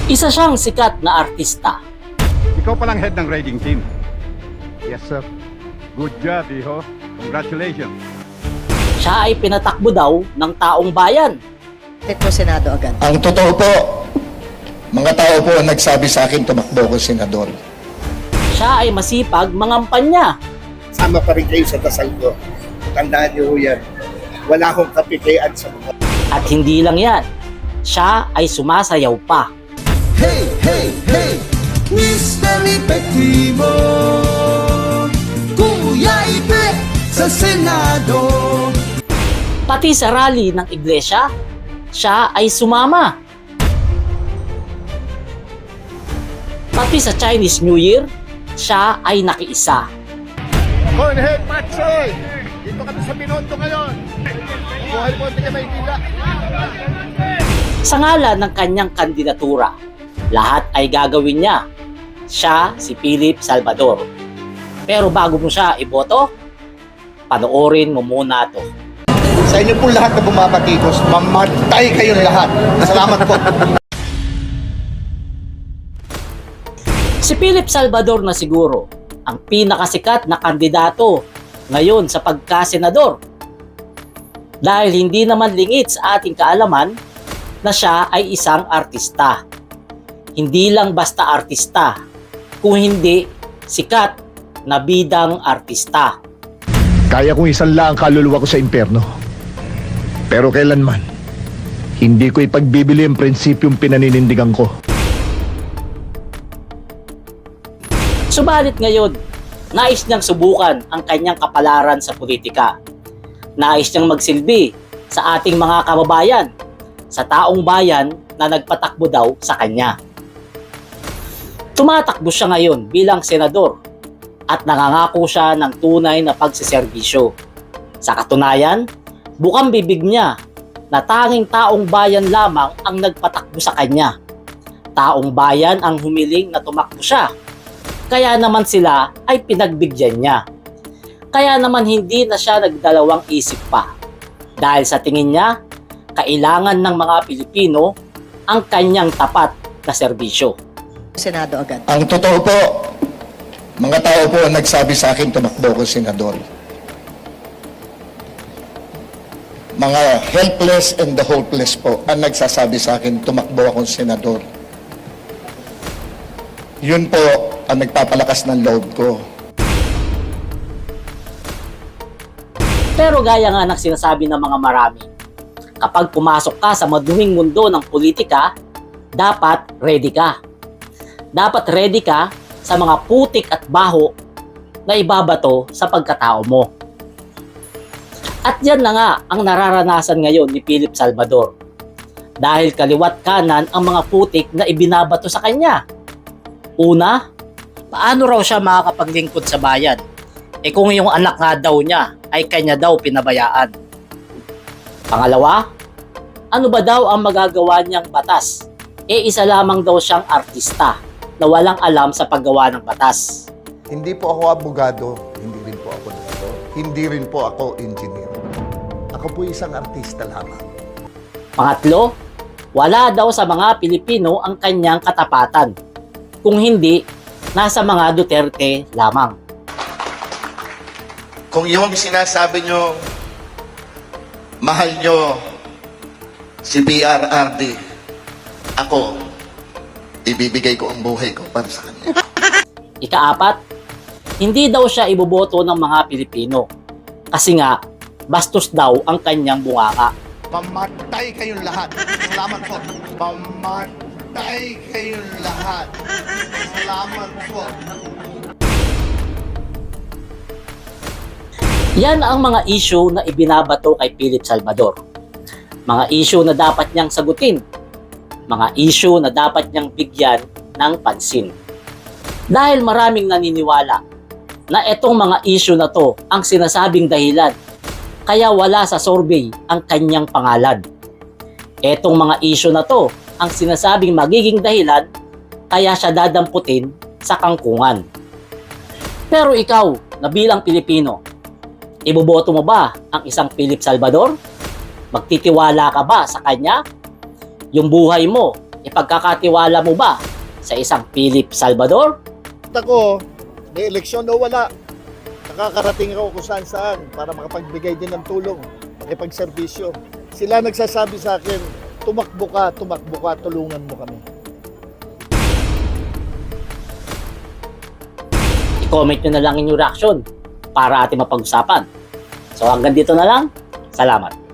Isa siyang sikat na artista. Ikaw palang head ng raiding team. Yes, sir. Good job, iho. Congratulations. Siya ay pinatakbo daw ng taong bayan. Petro Senado agad. Ang totoo po, mga tao po ang nagsabi sa akin tumakbo ko senador. Siya ay masipag mangampanya. Sama pa rin kayo sa dasal ko. Tandaan niyo ho yan. Wala akong kapitian sa mga. At hindi lang yan, siya ay sumasayaw pa. Hey, hey, hey, Mr. Epektibo, Kuya Ipe sa Senado. Pati sa rally ng iglesia, siya ay sumama. Pati sa Chinese New Year, siya ay nakiisa. Conhead Patsoy! Dito kami sa Binondo ngayon. Buhay po tayo Maynila. Sa ngalan ng kanyang kandidatura, lahat ay gagawin niya. Siya si Philip Salvador. Pero bago mo siya iboto, panoorin mo muna to. Sa inyo po lahat na bumabatikos, mamatay kayong lahat. Salamat po. Si Philip Salvador na siguro ang pinakasikat na kandidato ngayon sa pagkasenador. Dahil hindi naman lingid sa ating kaalaman na siya ay isang artista. Hindi lang basta artista, kung hindi sikat na bidang artista. Kaya kong isanla ang kaluluwa ko sa impyerno. Pero kailanman, hindi ko ipagbibili ang prinsipyong pinaninindigan ko. Subalit ngayon, nais niyang subukan ang kanyang kapalaran sa politika. Nais niyang magsilbi sa ating mga kababayan, sa taong bayan na nagpatakbo daw sa kanya. Tumatakbo siya ngayon bilang senador at nangangako siya ng tunay na pagsiservisyo. Sa katunayan, bukang bibig niya na tanging taong bayan lamang ang nagpatakbo sa kanya. Taong bayan ang humiling na tumakbo siya. Kaya naman sila ay pinagbigyan niya. Kaya naman hindi na siya nagdalawang isip pa. Dahil sa tingin niya, kailangan ng mga Pilipino ang kanyang tapat na serbisyo. Senado agad. Ang totoo po, mga tao po ang nagsabi sa akin tumakbo ko senador. Mga helpless and the hopeless po ang nagsasabi sa akin tumakbo akong senador. Yun po ang nagpapalakas ng loob ko. Pero gaya nga ng sinasabi ng mga marami, kapag pumasok ka sa maduming mundo ng politika, dapat ready ka. Dapat ready ka sa mga putik at baho na ibabato sa pagkatao mo. At yan na nga ang nararanasan ngayon ni Philip Salvador. Dahil kaliwat kanan ang mga putik na ibinabato sa kanya. Una, paano raw siya makakapaglingkod sa bayan? Kung yung anak nga daw niya ay kanya daw pinabayaan. Pangalawa, ano ba daw ang magagawa niyang batas? Isa lamang daw siyang artista na walang alam sa paggawa ng batas. Hindi po ako abogado, hindi rin po ako doktor, hindi rin po ako engineer. Ako po isang artista lamang. Pangatlo, wala daw sa mga Pilipino ang kanyang katapatan. Kung hindi, nasa mga Duterte lamang. Kung yung sinasabi nyo, mahal nyo si PRRD, ako, ibibigay ko ang buhay ko para sa kanya. Ikaapat, hindi daw siya iboboto ng mga Pilipino. Kasi nga, bastos daw ang kanyang bunganga. Mamatay kayong lahat. Salamat po. Mamatay kayong lahat. Salamat po. Yan ang mga issue na ibinabato kay Philip Salvador. Mga issue na dapat niyang sagutin. Mga issue na dapat niyang bigyan ng pansin. Dahil maraming naniniwala na itong mga issue na to ang sinasabing dahilan kaya wala sa survey ang kanyang pangalan. Etong mga issue na to ang sinasabing magiging dahilan kaya siya dadamputin sa kangkungan. Pero ikaw, na bilang Pilipino, iboboto mo ba ang isang Philip Salvador? Magtitiwala ka ba sa kanya? Yung buhay mo, Ipagkakatiwala mo ba sa isang Philip Salvador? Ako, may eleksyon o wala, nakakarating ako kung saan para makapagbigay din ng tulong, makipagserbisyo. Sila nagsasabi sa akin, tumakbo ka, tulungan mo kami. I-comment nyo na lang inyong reaction para ating mapag-usapan. So hanggang dito na lang. Salamat.